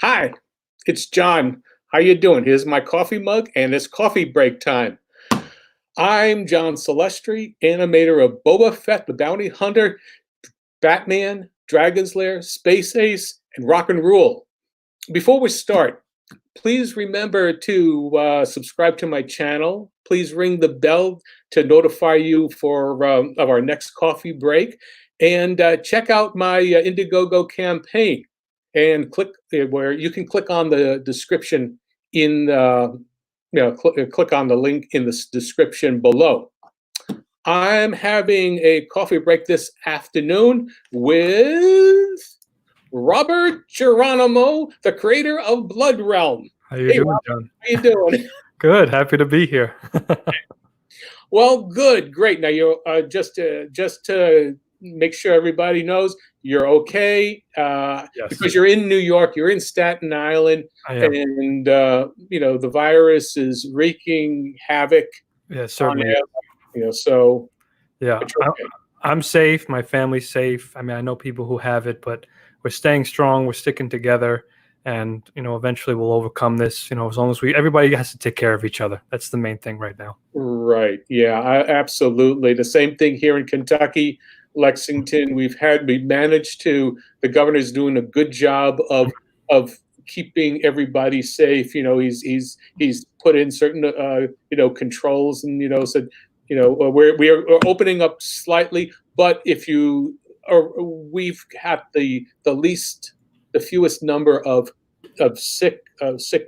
Hi, it's John. How you doing? Here's my coffee mug, and it's coffee break time. I'm John Celestri, animator of Boba Fett, the Bounty Hunter, Batman, Dragon's Lair, Space Ace, and Rock and Rule. Before we start, please remember to subscribe to my channel. Please ring the bell to notify you of our next coffee break, and check out my Indiegogo campaign. And click where you can click on the description in click on the link in the description below. I'm having a coffee break this afternoon with Robert Geronimo, the creator of Blood Realm. How you doing, Robert, John? how you doing? Good. Happy to be here. Well, good, great. Now, you just to make sure everybody knows you're okay, Yes. because you're in New York, you're in Staten Island, I am. and the virus is wreaking havoc Yeah, on certainly. it. So Yeah, but you're okay. I'm safe. My family's safe. I mean, I know people who have it, but we're staying strong. We're sticking together, and eventually we'll overcome this. As long as everybody has to take care of each other. That's the main thing right now. Right. Yeah, absolutely. The same thing here in Kentucky, Lexington. The governor's doing a good job of keeping everybody safe. He's put in certain controls, and said we're opening up slightly, but we've had the fewest number of sick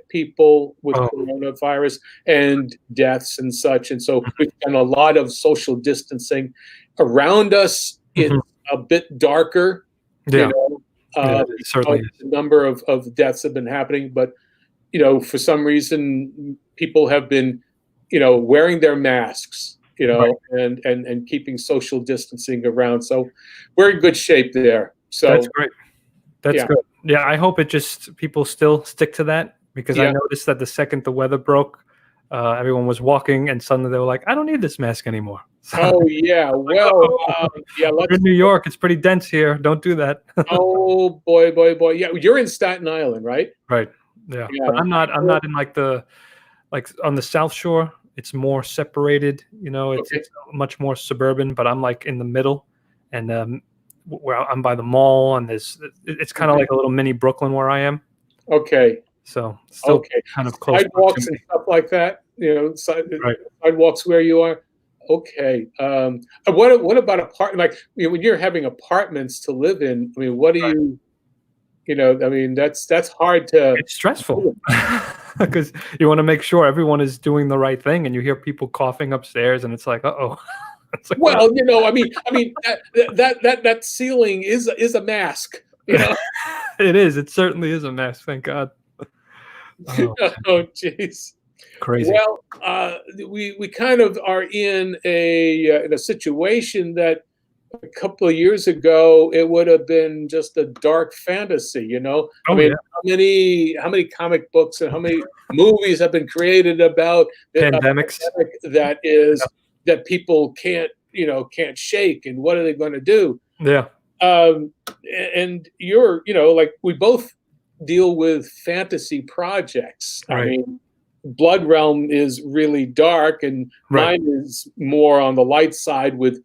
people with Oh. coronavirus and deaths and such, and so we've done a lot of social distancing. Around us, it's a bit darker. Yeah. It certainly is. The number of deaths have been happening, but for some reason, people have been wearing their masks, Right. and keeping social distancing around. So we're in good shape there. So That's great. That's yeah. good. Yeah, I hope people still stick to that, because I noticed that the second the weather broke, everyone was walking, and suddenly they were like, "I don't need this mask anymore." Oh yeah, well, yeah. We're in New York. It's pretty dense here. Don't do that. Oh boy. Yeah, you're in Staten Island, right? Right. Yeah. Yeah. But I'm not in like on the South Shore. It's more separated. It's much more suburban. But I'm like in the middle, and where I'm by the mall, and it's kind of like a little mini Brooklyn where I am. Okay. So still kind of close. Sidewalks and stuff like that. Sidewalks where you are. Okay. What about apartment? Like when you're having apartments to live in, I mean, what do you? I mean, that's hard to. It's stressful because you want to make sure everyone is doing the right thing, and you hear people coughing upstairs, and it's like, uh-oh. Like, well, I mean, that ceiling is a mask. It is. It certainly is a mess. Thank God. Oh, jeez. Crazy. Well, we kind of are in a situation that a couple of years ago it would have been just a dark fantasy. I mean, how many comic books and how many movies have been created about pandemics that people can't shake, and what are they going to do? Yeah. And you're like, we both deal with fantasy projects. Right. I mean, Blood Realm is really dark, and mine is more on the light side with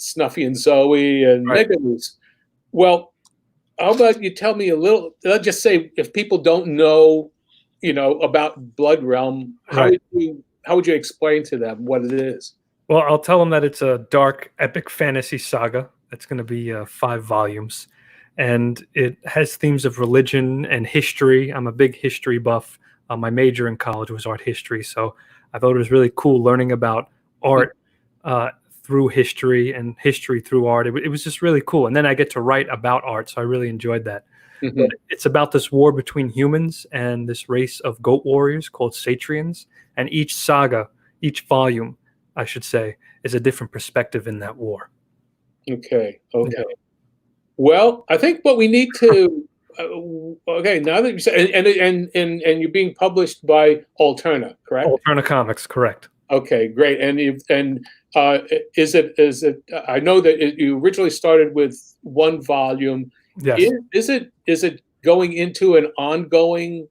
Snuffy and Zoey and Megalus. Well, how about you tell me a little? Let's just say, if people don't know, about Blood Realm, how would you explain to them what it is? Well, I'll tell them that it's a dark, epic fantasy saga. That's going to be 5 volumes, and it has themes of religion and history. I'm a big history buff. My major in college was art history, so I thought it was really cool learning about art through history and history through art. It was just really cool. And then I get to write about art, so I really enjoyed that. But it's about this war between humans and this race of goat warriors called Satrians, and each saga, each volume, I should say, is a different perspective in that war. Okay. Yeah. Well, I think what we need to okay, now that you say, and you're being published by Alterna, correct? Alterna Comics, correct. Okay, great. And is it? I know that you originally started with 1 volume. Yes. Is it going into an ongoing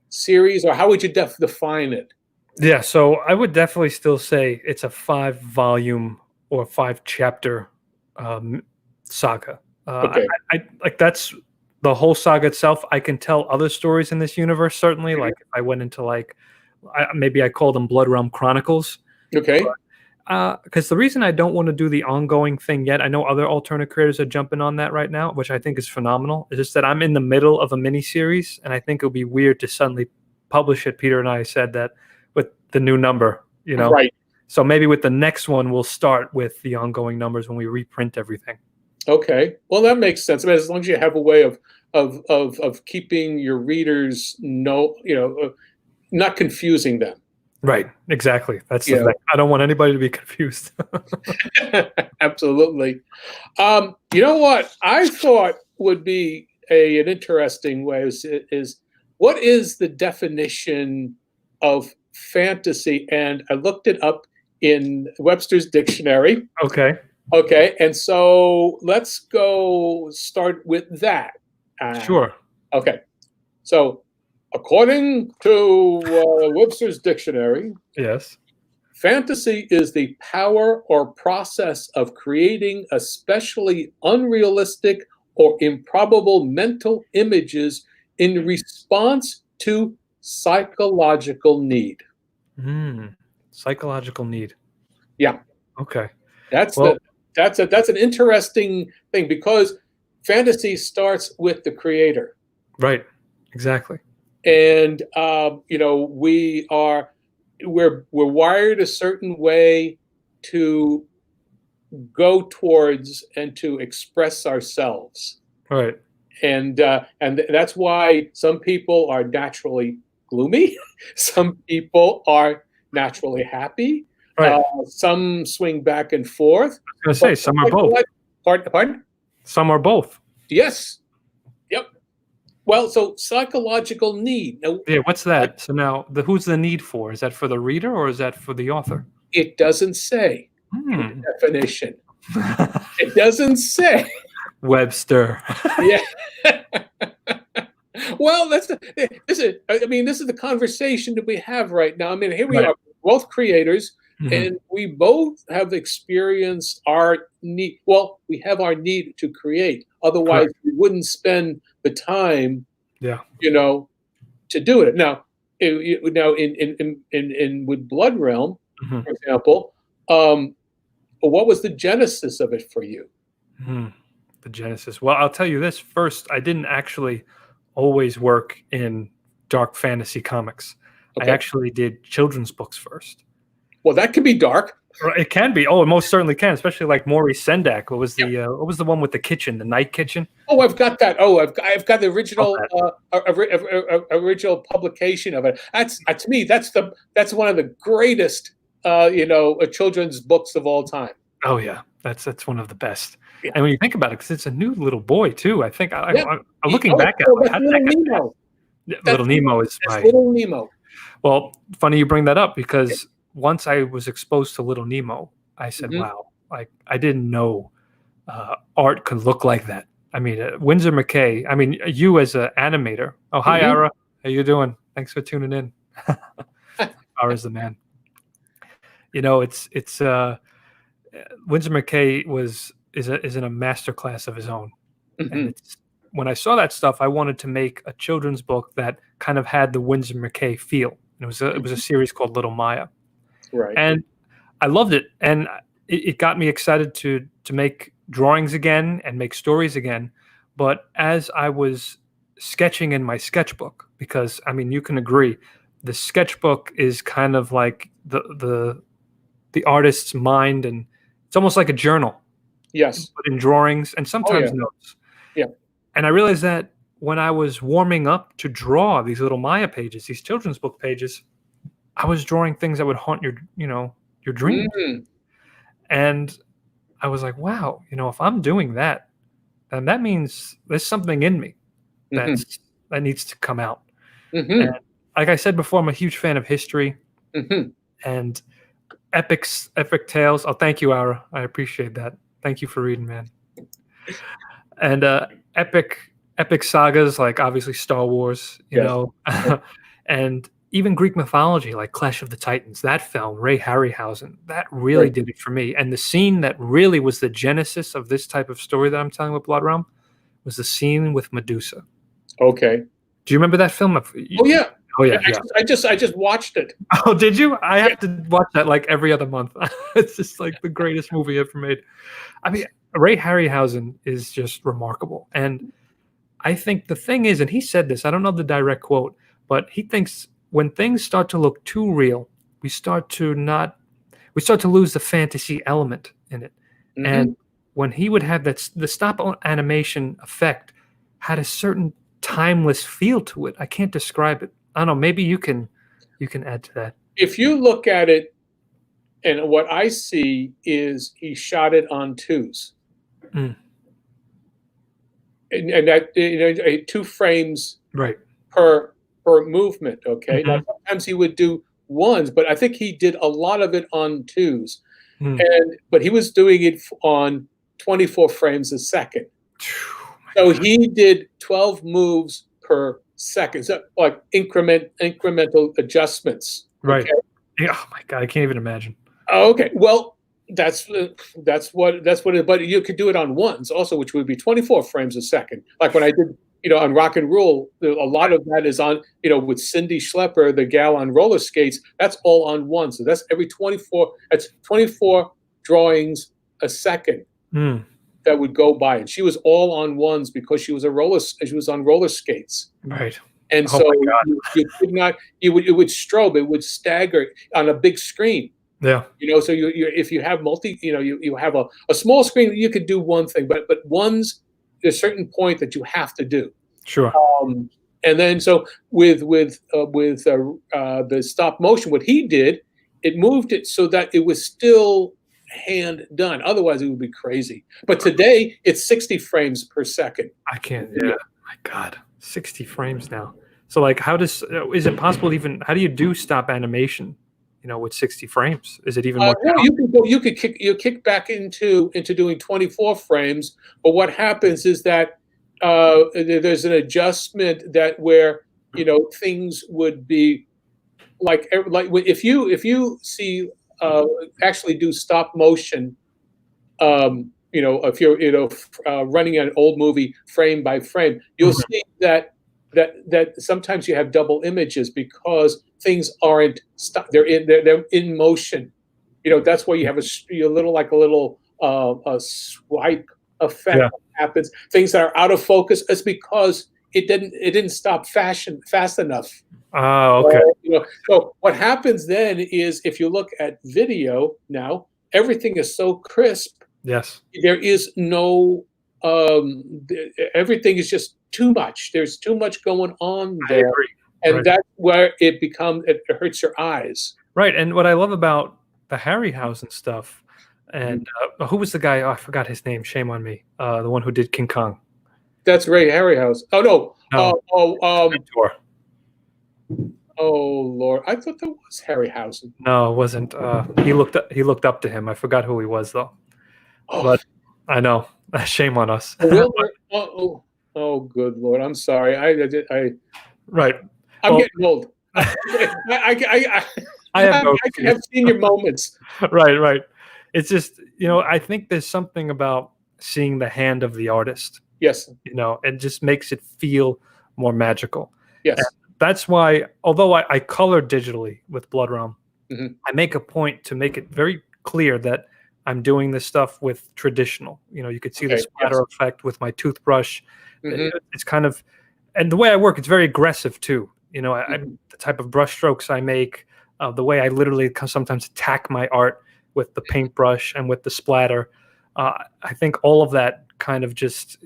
series, or how would you define it? Yeah, so I would definitely still say it's a 5 volume or 5 chapter um, saga. Okay. I like that's the whole saga itself. I can tell other stories in this universe. Certainly, Mhm. like if I went into like maybe I call them Blood Realm Chronicles. Okay. Because the reason I don't want to do the ongoing thing yet, I know other alternate creators are jumping on that right now, which I think is phenomenal. It's just that I'm in the middle of a mini series, and I think it'll be weird to suddenly publish it. Peter and I said that with the new number, Right. So maybe with the next one, we'll start with the ongoing numbers when we reprint everything. Okay. Well, that makes sense. I mean, as long as you have a way of keeping your readers not confusing them. Right. Exactly. That's the You thing. I don't want anybody to be confused. know. Absolutely. You know what I thought would be an interesting way is what is the definition of fantasy? And I looked it up in Webster's dictionary. Okay. Okay, and so let's go start with that. Sure. Okay, so according to Webster's dictionary, Yes. fantasy is the power or process of creating especially unrealistic or improbable mental images in response to psychological need. Psychological need. Yeah, Okay. that's Well, the that's an interesting thing because fantasy starts with the creator, right. Exactly. and we're wired a certain way to go towards and to express ourselves, Right. and that's why some people are naturally gloomy, some people are naturally happy, Right. some swing back and forth. I was gonna say some are both. Pardon? Some are both. Yes. Yep. Well, so psychological need. Now, Yeah, what's that? So now, who's the need for? Is that for the reader or is that for the author? it doesn't say in Hmm. the definition. It doesn't say. Webster. Yeah. Well, this is the conversation that we have right now. I mean, here we Right. are, both creators, Mhm. and we both have experienced our need. Well, we have our need to create. Otherwise, Correct. we wouldn't spend the time, Yeah. to do it. Now, in with Blood Realm, Mhm. for example, what was the genesis of it for you? Mhm. The genesis. Well, I'll tell you this first. I didn't actually always work in dark fantasy comics. I Okay. actually did children's books first. Well, that can be dark. Right, it can be. Oh, it most certainly can, especially like Maurice Sendak. Yeah. What was the one with the kitchen, the night kitchen? Oh, I've got that. Oh, I've got the Love original that. original publication of it. That's to me that's one of the greatest children's books of all time. Oh yeah, that's one of the best. Yeah. And when you think about it, because it's a new little boy too. I think Yeah. I'm looking Oh, back at it, oh, like, that's how did little that get Nemo. Yeah, That's Little Nemo is that's my little Nemo. well. Funny you bring that up because once I was exposed to Little Nemo, I said, Hmm. "Wow!" Like I didn't know art could look like that. I mean, Windsor McKay. I mean, you as an animator. Oh, hi, Hmm. Ara. How you doing? Thanks for tuning in. Ara's the man. It's Windsor McKay is in a master class of his own, and Hmm. it's when I saw that stuff, I wanted to make a children's book that kind of had the Windsor McKay feel. And it was a series called Little Maya, Right. and I loved it, and it got me excited to make drawings again and make stories again. But as I was sketching in my sketchbook, because I mean, you can agree, the sketchbook is kind of like the artist's mind, and it's almost like a journal, Yes. but in drawings and Oh yeah. sometimes notes. Yeah. And I realized that when I was warming up to draw these little Maya pages, these children's book pages, I was drawing things that would haunt your dreams. Mm. And I was like, wow, if I'm doing that, then that means there's something in me Hmm. that needs to come out. And Hmm. like I said before, I'm a huge fan of history Hmm. and epic tales. Oh, thank you, Ara. I appreciate that. Thank you for reading, man. And epic epic sagas like obviously Star Wars, Yes. and even Greek mythology like Clash of the Titans. That film, Ray Harryhausen, that really Right. did it for me. And the scene that really was the genesis of this type of story that I'm telling with Blood Realm was the scene with Medusa. Okay. Do you remember that film? Oh yeah. Oh yeah, I yeah. I just watched it. Oh, did you? I have to watch that like every other month. It's just like the greatest movie ever made. I mean, Ray Harryhausen is just remarkable. And I think the thing is, and he said this, I don't know the direct quote, but he thinks when things start to look too real, we start to lose the fantasy element in it. Mhm. And when he would have the stop animation effect had a certain timeless feel to it. I can't describe it. I don't know. Maybe you can add to that. If you look at it, and what I see is he shot it on twos, Mm, and that, 2 frames right. per movement. Okay. Now Mhm. sometimes he would do ones, but I think he did a lot of it on twos, Mm. and but he was doing it on 24 frames a second. Oh my So god. he did 12 moves per second, so like incremental adjustments. Okay. Right. Yeah, oh my god, I can't even imagine. Oh, okay. Well, that's what it. But you could do it on ones also, which would be 24 frames a second. Like when I did, on Rock and Roll, a lot of that is on, with Cindy Schlepper, the gal on roller skates. That's all on one. So that's every 24. That's 24 drawings a second Mm, that would go by, and she was all on ones because she was on roller skates. right. And Oh so my god. you could not, it would strobe, it would stagger on a big screen. Yeah, So you if you have you have a small screen, you could do one thing, but one's there's a certain point that you have to do. sure. Um, and then so with the stop motion, what he did, it moved it so that it was still hand done. Otherwise, it would be crazy. But today, it's 60 frames per second. I can't. Yeah. My god. 60 frames now. So like is it possible to even how do you do stop animation, with 60 frames? Is it even more No, you kick back into doing 24 frames, but what happens is that there's an adjustment that where things would be like if you see actually do stop motion, if you're running an old movie frame by frame, you'll Mhm. see that sometimes you have double images because things aren't stop. They're in motion. That's why you have a little a swipe effect Yeah. that happens. Things that are out of focus is because it didn't stop fast enough. Oh, okay. So what happens then is if you look at video now, everything is so crisp. Yes. There is no everything is just too much. There's too much going on I there, agree. and Right. that's where it hurts your eyes. Right. And what I love about the Harryhausen stuff, and who was the guy? Oh, I forgot his name. Shame on me. The one who did King Kong. That's Ray Harryhouse. Oh no. No, mentor. Oh Lord, I thought that was Harryhausen. No, it wasn't. He looked up to him. I forgot who he was though. Oh, But I know. Shame on us. Wilmer. Oh, good Lord. I'm sorry. Right. I'm Well, getting old. I have no I can have senior moments. right, right. It's just, I think there's something about seeing the hand of the artist, Yes. it just makes it feel more magical. Yes. And that's why, although I color digitally with Blood Realm, Mhm. I make a point to make it very clear that I'm doing this stuff with traditional. You could see the Okay, splatter effect with my toothbrush. Mhm. It's kind of, and the way I work, it's very aggressive too. Mhm. The type of brush strokes I make, the way I literally sometimes attack my art with the paintbrush and with the splatter. I think all of that kind of just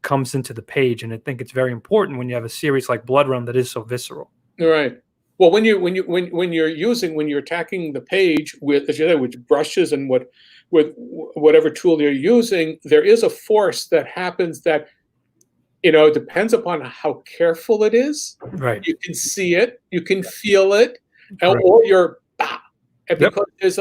comes into the page, and I think it's very important when you have a series like Blood Realm that is so visceral. All right. Well, when you're attacking the page with, as you said, with brushes and with whatever tool you're using, there is a force that happens that it depends upon how careful it is. Right. You can see it, you can feel it, Correct. or you're and Yep. because there's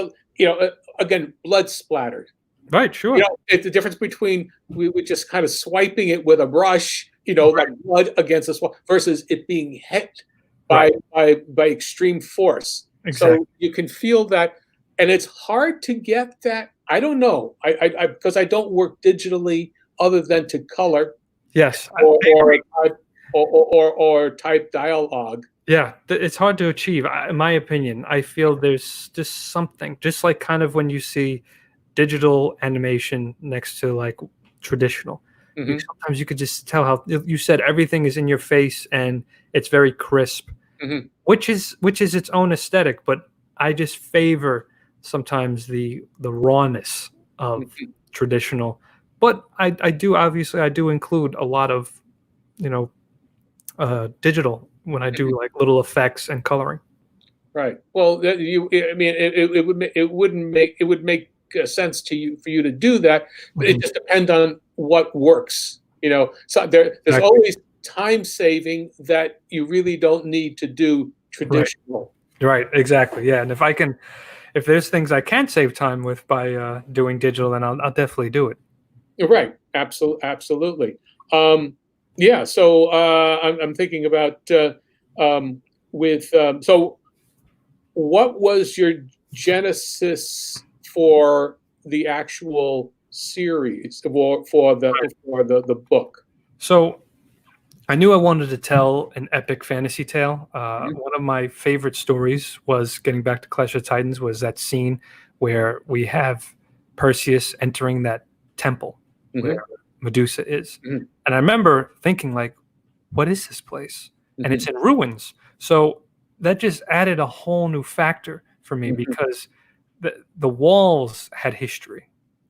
again, blood splattered. Right. Sure. It's the difference between we just kind of swiping it with a brush like blood against this wall, versus it being hit Right. by extreme force. Exactly. So you can feel that, and it's hard to get that. I don't know, I because I don't work digitally other than to color Yes. or type dialogue. Yeah, it's hard to achieve. In my opinion, I feel there's just something, just like kind of when you see digital animation next to like traditional. Hmm. Sometimes you could just tell how you said everything is in your face and it's very crisp, Hmm. which is its own aesthetic. But I just favor sometimes the rawness of Hmm. traditional. But I do obviously I do include a lot of you know digital when I do like little effects and coloring. Right. Well, I mean, it would make sense to you for you to do that, but it Mhm. just depends on what works. So there's Exactly. always time saving that you really don't need to do Right. traditional. Right. Exactly. Yeah. And if there's things I can save time with by doing digital, then I'll definitely do it. You're right. Absolutely. Um, yeah. So I'm thinking about um, with so what was your genesis for the actual series for the book? So I knew I wanted to tell an epic fantasy tale. Mhm. One of my favorite stories was getting back to Clash of Titans was that scene where we have Perseus entering that temple where Mhm. Medusa is. Mhm. And I remember thinking like, what is this place? And it's Mhm. in ruins. So that just added a whole new factor for me Mhm. because the walls had history.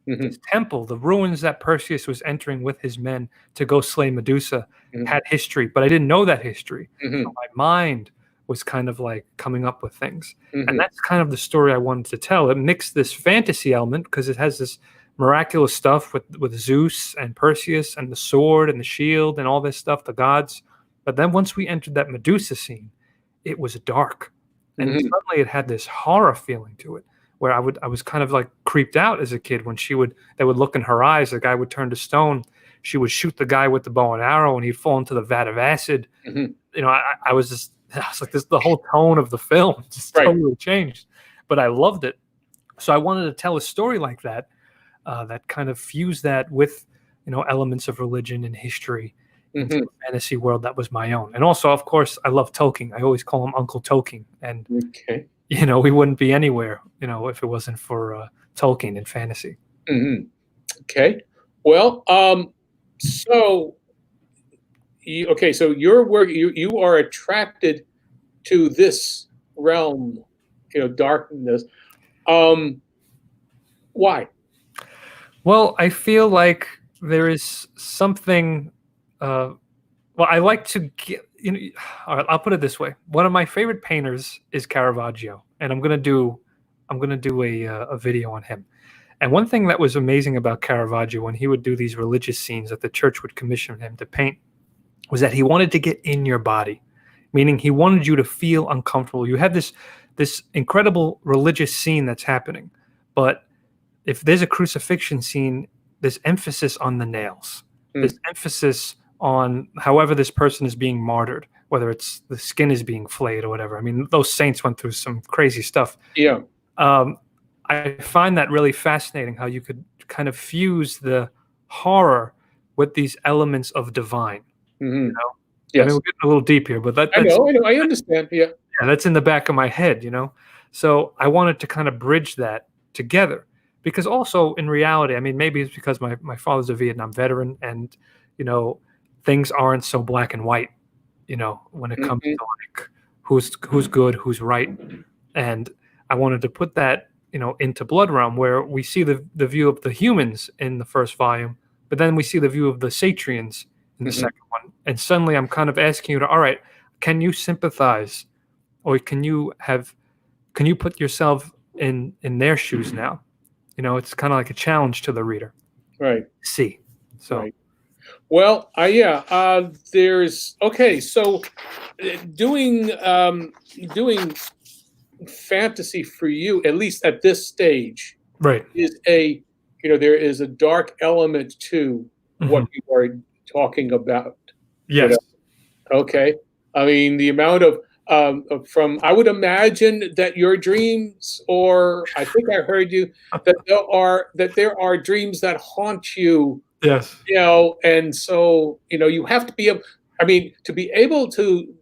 This Mhm. temple, the ruins that Perseus was entering with his men to go slay Medusa, Mhm. had history, but I didn't know that history. So Mhm. my mind was kind of like coming up with things. And Mhm. that's kind of the story I wanted to tell. It mixed this fantasy element because it has this miraculous stuff with Zeus and Perseus and the sword and the shield and all this stuff, the gods. But then once we entered that Medusa scene, it was dark. And Mhm. suddenly it had this horror feeling to it where I was kind of like creeped out as a kid when they would look in her eyes, the guy would turn to stone, she would shoot the guy with the bow and arrow and he'd fall into the vat of acid. Mhm. I was just I was like this the whole tone of the film just Right. totally changed. But I loved it. So I wanted to tell a story like that, that kind of fused that with elements of religion and history into Mhm. a fantasy world that was my own. And also, of course, I love Tolkien. I always call him Uncle Tolkien. And Okay. we wouldn't be anywhere, if it wasn't for Tolkien and fantasy. Mhm. Okay. Well, so so your work, you are attracted to this realm, darkness. Um, why? Well, I feel like there is something. Uh, well, I like to get. All right, I'll put it this way. One of my favorite painters is Caravaggio, and I'm gonna do a video on him. And one thing that was amazing about Caravaggio when he would do these religious scenes that the church would commission him to paint was that he wanted to get in your body, meaning he wanted you to feel uncomfortable. You have this incredible religious scene that's happening, but if there's a crucifixion scene, there's emphasis on the nails. There's Mm, emphasis on however this person is being martyred, whether it's the skin is being flayed or whatever. I mean, those saints went through some crazy stuff. yeah. Um, I find that really fascinating how you could kind of fuse the horror with these elements of divine. You Hmm. know, I mean, Yes. we're getting a little deep here, but I know. I know. I understand. Yeah. that's in the back of my head. So I wanted to kind of bridge that together because also in reality, I mean, maybe it's because my father's a Vietnam veteran and, you know, things aren't so black and white, when it comes Hmm. to like who's good, who's right. And I wanted to put that, into Blood Realm where we see the view of the humans in the first volume, but then we see the view of the Satrians in the Hmm. second one. And suddenly I'm kind of asking you to, all right, can you sympathize or can you put yourself in their shoes now? It's kind of like a challenge to the reader. Right. See. So, Right. Well, yeah. There's okay. So, doing doing fantasy for you, at least at this stage, right. is there is a dark element to what Mhm. you are talking about. You Yes. know, okay. I mean, the amount from I would imagine that your dreams, or I think I heard you that there are dreams that haunt you, Yes. and so you have to be able. I mean, to be able to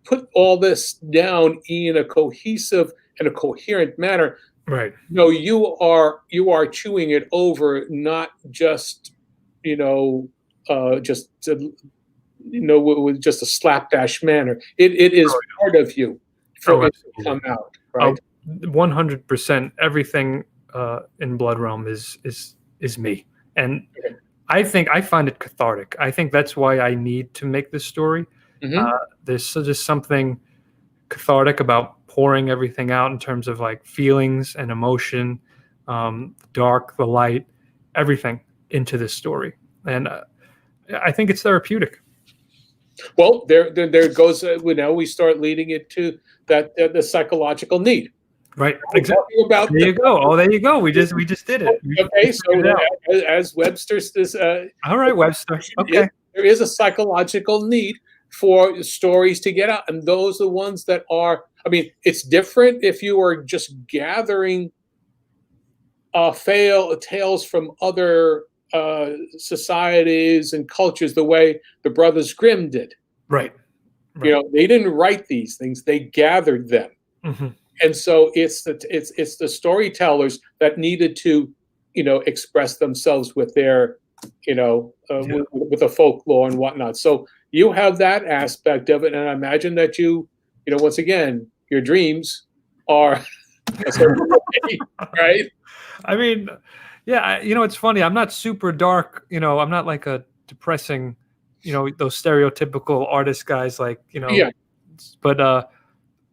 put all this down in a cohesive and a coherent manner. Right. No, you are chewing it over, not just just with just a slapdash manner. It is part of you Oh, for it to absolutely. come out, Oh, right? 100%. Everything in Blood Realm is me, and Okay. I find it cathartic. I think that's why I need to make this story. Hmm. Just something cathartic about pouring everything out in terms of like feelings and emotion, the dark, the light, everything into this story, and I think it's therapeutic. Well, there goes. We start leading it to that the psychological need. Right. We're Exactly. talking about There you go. Oh, there you go. We just did it. We okay. figured So it out. as Webster says, All right, Webster. Okay. there is a psychological need for stories to get out, and those are the ones that are. I mean, it's different if you are just gathering fail tales from other societies and cultures, the way the brothers Grimm did. Right. Right. They didn't write these things; they gathered them, Hmm. and so it's the storytellers that needed to, express themselves with their, Yeah. with the folklore and whatnot. So you have that aspect of it, and I imagine that once again, your dreams are a certain way, right? I mean, yeah. It's funny. I'm not super dark. I'm not like a depressing. Those stereotypical artist guys, like Yeah. But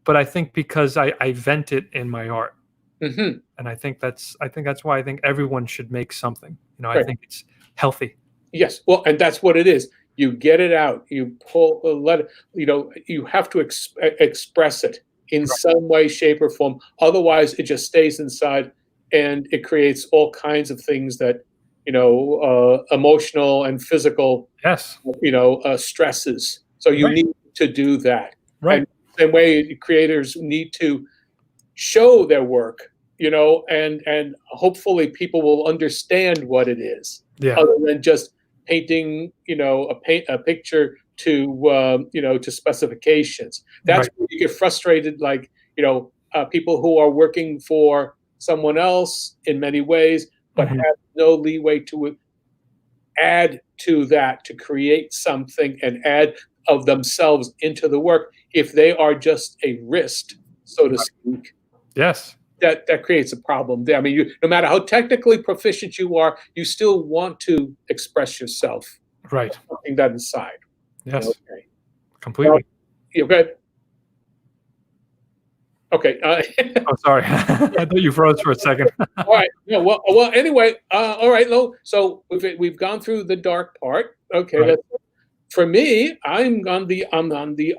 but I think because I vent it in my art, Hmm. and I think that's why I think everyone should make something. I Right. think it's healthy. Yes. Well, and that's what it is. You get it out. You pull, let it. You have to express it in Right. some way, shape, or form. Otherwise, it just stays inside, and it creates all kinds of things that, emotional and physical, Yes. stresses. So you Right. need to do that. Right. And same way, creators need to show their work, and hopefully people will understand what it is, Yeah. other than just painting, a picture to specifications. That's Right. where you get frustrated, like people who are working for someone else in many ways, but Hmm. have no leeway to add to that, to create something and add of themselves into the work. If they are just a wrist, so to speak, Yes. that creates a problem there. I mean, no matter how technically proficient you are, you still want to express yourself, Right. something that inside. Yes. Okay. Well, Completely. you're good. Okay. Oh, sorry. I thought you froze for a second. All right. No, well. Anyway. All right, Lo. So we've gone through the dark part. Okay. Right. For me, I'm on the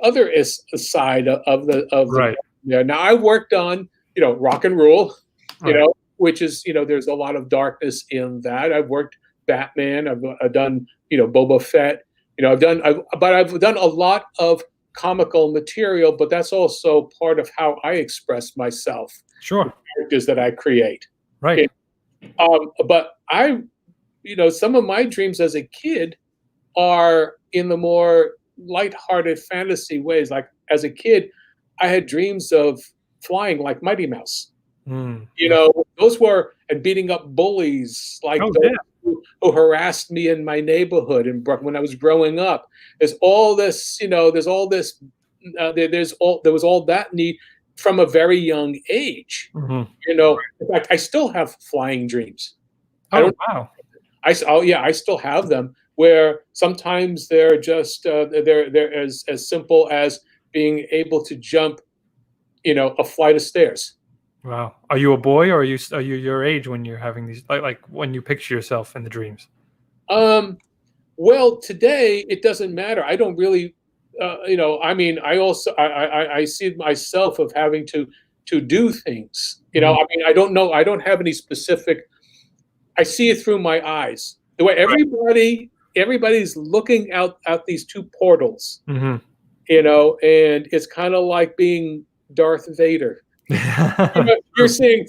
other side of the. Right. Yeah. Now I worked on rock and roll, Right. which is there's a lot of darkness in that. I've worked Batman. I've done Boba Fett. I've done a lot of comical material, but that's also part of how I express myself, the Sure. characters that I create. Right. But some of my dreams as a kid are in the more lighthearted fantasy ways. Like as a kid, I had dreams of flying like Mighty Mouse. Mm. Those were and beating up bullies like Oh, those yeah. who harassed me in my neighborhood and when I was growing up. There's all this, there's all this, there was all that need from a very young age. Mhm. In fact, I still have flying dreams. I Oh, don't. wow. Oh yeah, I still have them. Where sometimes they're just they're as simple as being able to jump, a flight of stairs. Wow. Are you a boy, or are you your age when you're having these, like when you picture yourself in the dreams? Um, well, today it doesn't matter. I don't really, I mean, I also I see myself of having to do things. Mhm. I mean, I don't know. I don't have any specific. I see it through my eyes. The way Right. everybody everybody's looking out these two portals, Hmm. and it's kind of like being Darth Vader. You're saying,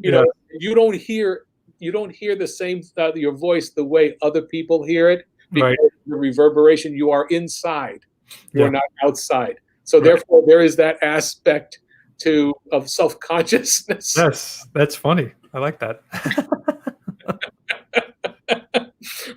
Yeah, you don't hear the same your voice the way other people hear it, because right. the reverberation, you are inside, you are Yeah, not outside. So right. therefore, there is that aspect of self-consciousness. That's funny. I like that.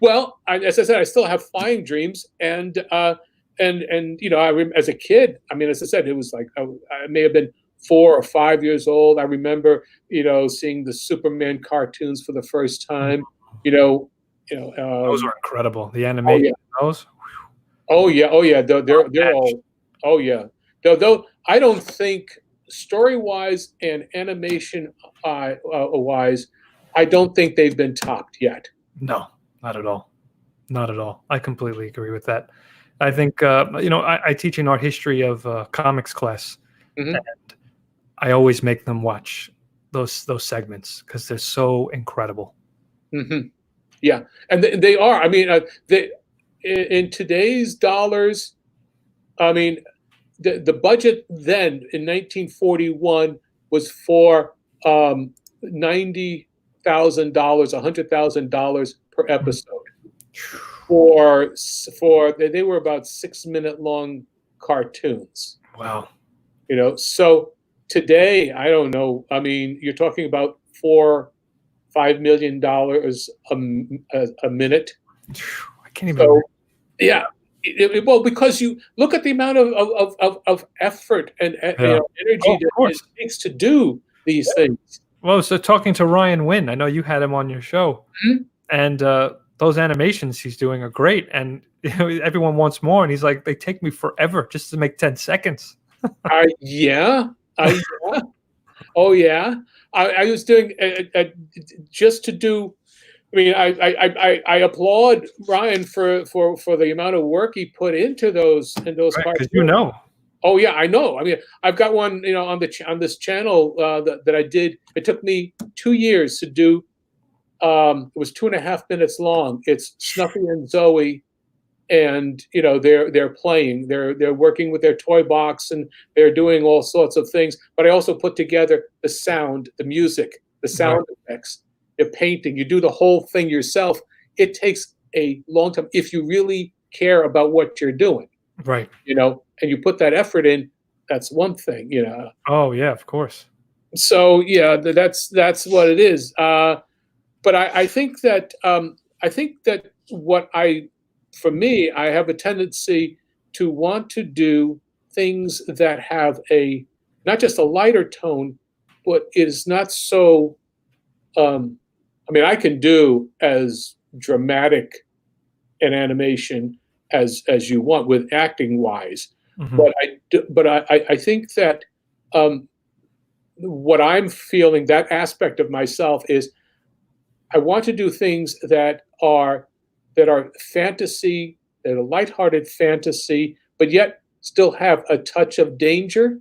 Well, as I said, I still have flying dreams, and as a kid, I mean, as I said, it was like I may have been 4 or 5 years old. I remember, seeing the Superman cartoons for the first time. You know, you know. Those were incredible. The Oh animation, yeah, those oh yeah, oh yeah. They're unmatched. all. Oh yeah. Though I don't think story wise and animation wise, I don't think they've been topped yet. No, not at all. Not at all. I completely agree with that. I think I teach an art history of comics class, Hmm. and I always make them watch those segments because they're so incredible. Hmm. Yeah, and they are. I mean, they in today's dollars. I mean, the budget then in 1941 was for $90,000, $100,000 per Mm. episode. For they were about 6 minute long cartoons. Wow. So today, I don't know. I mean, you're talking about $4-5 million a minute. I can't even So imagine. yeah, well, because you look at the amount of effort and Yeah. Oh, energy of that it course. takes to do these things. Well, so talking to Ryan Wynn, I know you had him on your show, Mhm. and those animations he's doing are great, and everyone wants more, and he's like, they take me forever just to make 10 seconds. Yeah, yeah. Oh yeah. I was doing just to do. I mean, I applaud Ryan for the amount of work he put into those Right, because cartoons. Oh yeah, I know. I mean, I've got one, on this channel that I did. It took me 2 years to do. It was 2.5 minutes long. It's Snuffy and Zoey, and they're playing. They're working with their toy box, and they're doing all sorts of things. But I also put together the sound, the music, the Right, sound effects, the painting. You do the whole thing yourself. It takes a long time if you really care about what you're doing. right. And you put that effort in. That's one thing. Oh yeah, of course. So yeah, that's what it is. But I think that for me, I have a tendency to want to do things that have a not just a lighter tone, but is not so. I mean, I can do as dramatic an animation as you want with acting wise, Hmm. but I think that um, what I'm feeling, that aspect of myself, is I want to do things that are fantasy, that are lighthearted fantasy, but yet still have a touch of danger,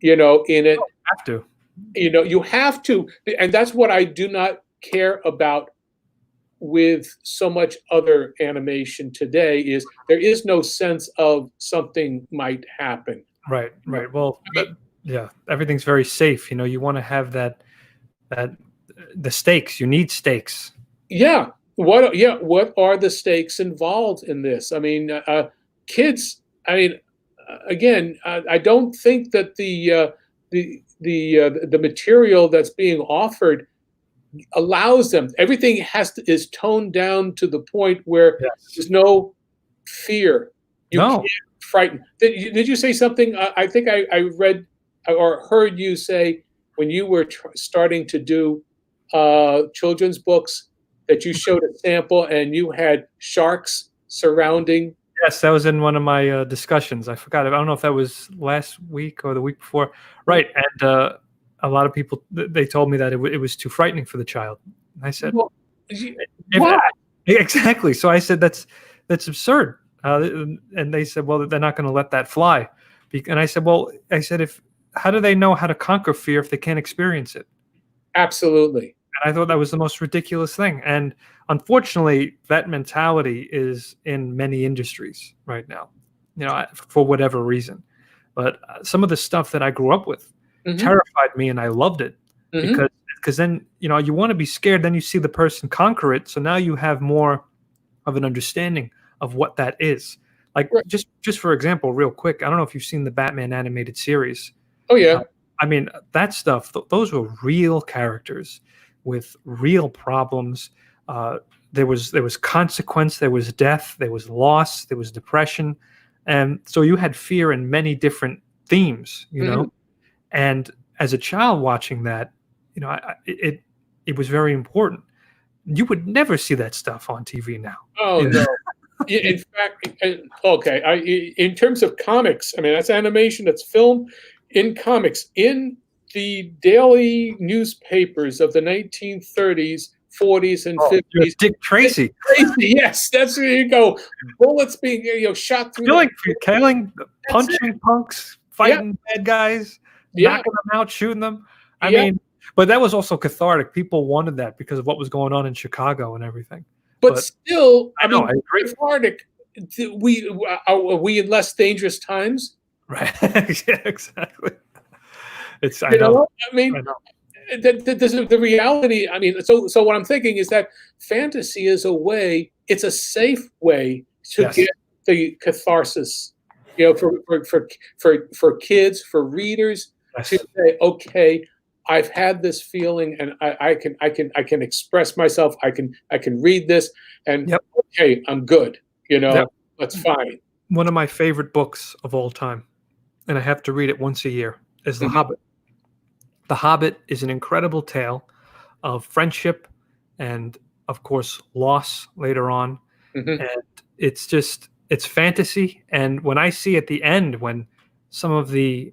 in it. Have to. You have to, and that's what I do not care about with so much other animation today. Is there is no sense of something might happen. Right, right. Well, I mean, yeah, everything's very safe. You want to have that the stakes. You need stakes. yeah. What are the stakes involved in this? I mean, kids. I mean, again, I don't think that the material that's being offered allows them. Everything is toned down to the point where Yes. there's no fear. You can't No. frighten. Did you say something? I think I read or heard you say when you were starting to do children's books that you showed a sample and you had sharks surrounding. Yes, that was in one of my discussions. I forgot. I don't know if that was last week or the week before. Right, and a lot of people they told me that it was too frightening for the child. And I said, Well, if why? exactly. So I said that's absurd. And they said, well, they're not going to let that fly. And I said, if how do they know how to conquer fear if they can't experience it? Absolutely. And I thought that was the most ridiculous thing. And unfortunately, that mentality is in many industries right now, for whatever reason. But some of the stuff that I grew up with Hmm. terrified me, and I loved it Hmm. because then you want to be scared. Then you see the person conquer it, so now you have more of an understanding of what that is. Like Right. just for example, real quick, I don't know if you've seen the Batman animated series. Oh Uh, yeah. I mean, that stuff, those were real characters with real problems. Uh, there was consequence, there was death, there was loss, there was depression, and so you had fear in many different themes. Hmm. And as a child watching that, it was very important. You would never see that stuff on TV now. Oh You know? no. Yeah, in fact, okay. In terms of comics, I mean that's animation, that's film. In comics, in the daily newspapers of the 1930s, 40s, and Oh, you're 50s, Dick Dick Tracy. Tracy. Yes, that's where you go. Bullets being shot through the. Killing, That's it. punching punks, Yeah, fighting bad guys, yeah, knocking them out, shooting them. I yeah. mean, but that was also cathartic. People wanted that because of what was going on in Chicago and everything. But But still, I I know, mean, I agree. cathartic. Are we in less dangerous times? Right. Yeah, exactly. I You know. know, I I mean, know. the reality. I mean, so what I'm thinking is that fantasy is a way. It's a safe way to Yes. get the catharsis. For kids, for readers to Yes. say, okay, I've had this feeling, and I can express myself. I can read this, and Yep. okay, I'm good. Yep. That's fine. One of my favorite books of all time, and I have to read it once a year, is The Mhm. Hobbit. The Hobbit is an incredible tale of friendship and, of course, loss later on. Mhm. And it's fantasy. And when I see at the end when some of the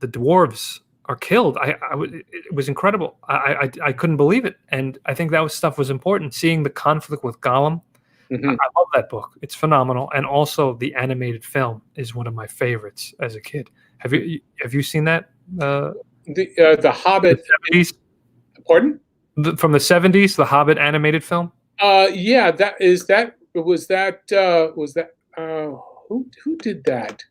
dwarves are killed, it was incredible. I couldn't believe it, and I think that stuff was important. Seeing the conflict with Gollum, Mhm. I love that book. It's phenomenal, and also the animated film is one of my favorites as a kid. Have you seen that? The The Hobbit. 70s, Pardon? from the 70s, the Hobbit animated film. Yeah, that was that. Who did that?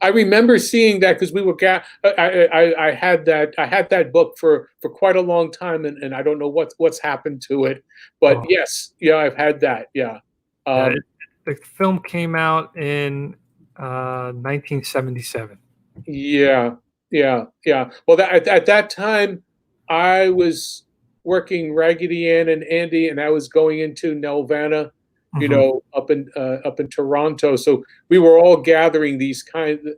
I remember seeing that because we were. I had that book for quite a long time, and I don't know what's happened to it, but Oh, yes, yeah, I've had that. Yeah. yeah. Um, The film came out in 1977. yeah, yeah, yeah. Well, at that time, I was working Raggedy Ann and Andy, and I was going into Nelvana, Hmm. up in Toronto. So we were all gathering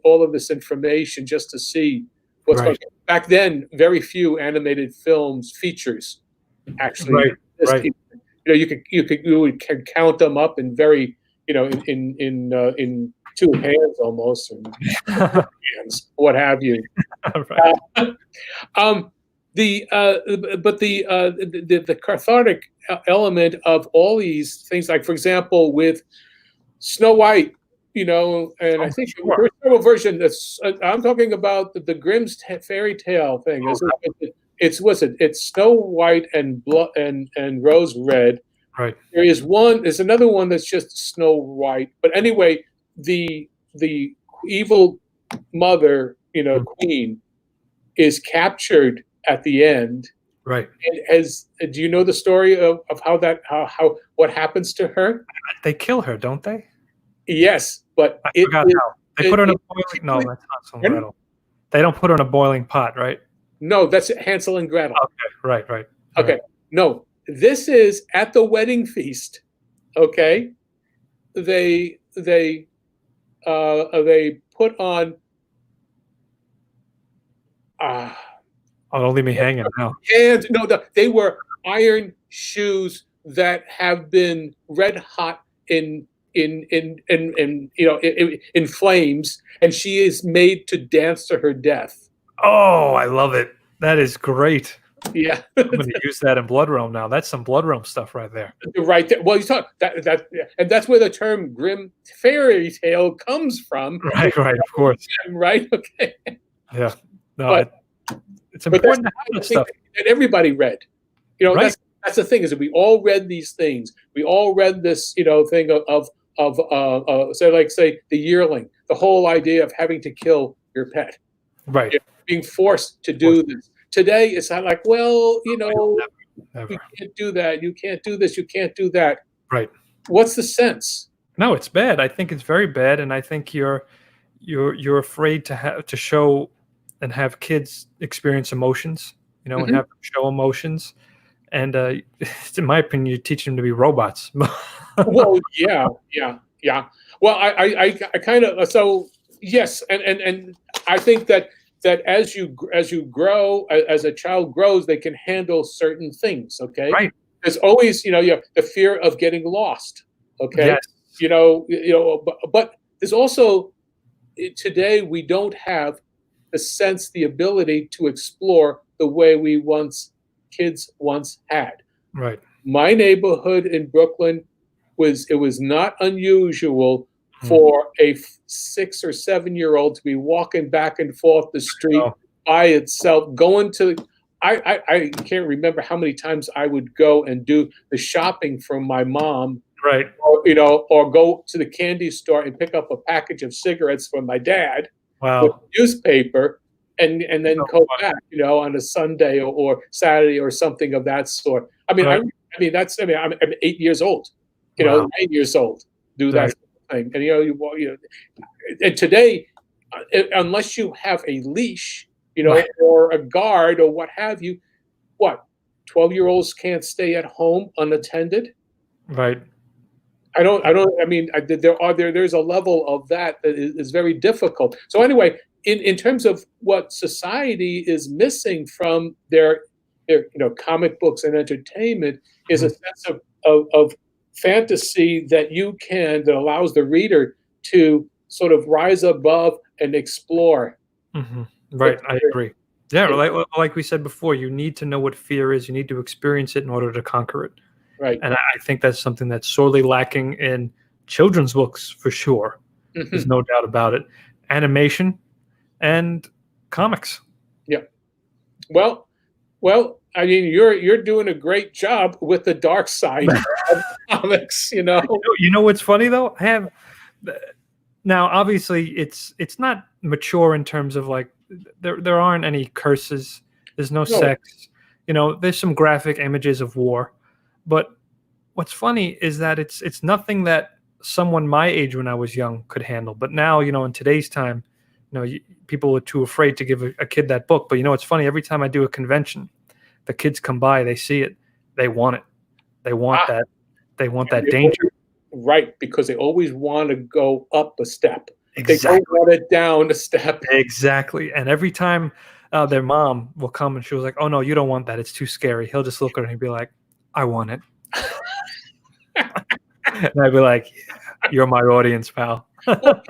all of this information just to see what's going Right, on. Back then, very few animated films features actually right, exist. right. You could count them up in very in two hands almost, and hands, what have you. Right. Um, the but the cathartic element of all these things, like for example, with Snow White, and I Oh, think the sure. original version. That's I'm talking about the Grimm's fairy tale thing. Oh, It's Snow White and blood and Rose Red. right. There's another one that's just Snow White. But anyway, the evil mother, Mm, queen, is captured at the end. right. And do you know the story of how what happens to her? They kill her, don't they? Yes, but I forgot how. They put her in a boiling. No, that's Hansel and pardon? Gretel. They don't put her in a boiling pot, right? No, that's Hansel and Gretel. Okay, right, right. All Okay, right. no, this is at the wedding feast. Okay, they put on uh, Oh, don't leave me hanging now. and no, they were iron shoes that have been red hot in flames, and she is made to dance to her death. Oh, I love it. That is great. Yeah. I'm going to use that in Blood Realm now. That's some Blood Realm stuff right there. Right there. Well, you talk that, yeah, and that's where the term Grimm fairy tale comes from. Right, right. Of course. Right? Okay. Yeah. No, But it's but that's important to have the that thing stuff. that everybody read. Right. That's the thing, is that we all read these things. We all read this, thing say the yearling, the whole idea of having to kill your pet, Right. being forced to Or do this. Today, it's not like, well, never. you can't do that. You can't do this. You can't do that. Right. What's the sense? No, it's bad. I think it's very bad, and I think you're afraid to have to show and have kids experience emotions, and Mhm. have them show emotions. And in my opinion, you teach them to be robots. Well, yeah, yeah, yeah. Well, I kind of so yes, and I think that as you grow, as a child grows, they can handle certain things. Okay, Right. there's always you have the fear of getting lost. Okay, Yes. but there's also today we don't have the sense, the ability to explore the way kids once had. Right. My neighborhood in Brooklyn was not unusual Mm. for a 6 or 7 year old to be walking back and forth the street Oh, by itself, going to I can't remember how many times I would go and do the shopping from my mom, right. or go to the candy store and pick up a package of cigarettes from my dad with Wow. newspaper, and then So go funny. back, on a Sunday or Saturday or something of that sort. Right. I'm 8 years old, Wow. 9 years old, do that Right. sort of thing, and and today, unless you have a leash, Right. or a guard or what have you, what 12-year-olds can't stay at home unattended. Right. I mean, there's a level of that is very difficult. So anyway, in terms of what society is missing from their comic books and entertainment, is a Mhm. sense of fantasy that allows the reader to sort of rise above and explore. Mhm. But Right. I agree. Yeah. yeah, Like we said before, you need to know what fear is. You need to experience it in order to conquer it. right. And I think that's something that's sorely lacking in children's books for sure. There's Mhm. no doubt about it. Animation and comics. Yeah. Well, I mean, you're doing a great job with the dark side of comics. You know what's funny though? I have now obviously it's not mature in terms of like there aren't any curses. There's no No. sex. There's some graphic images of war. But what's funny is that it's nothing that someone my age when I was young could handle. But now, in today's time, people are too afraid to give a kid that book. But it's funny. Every time I do a convention, the kids come by, they see it, they want it, they want Ah, that, they want and that danger. right, because they always want to go up a step. They don't Exactly, want it down a step. exactly. And every time their mom will come and she was like, "Oh no, you don't want that. It's too scary." He'll just look at her and be like, "I want it," and I'd be like, "Yeah, you're my audience, pal." Well,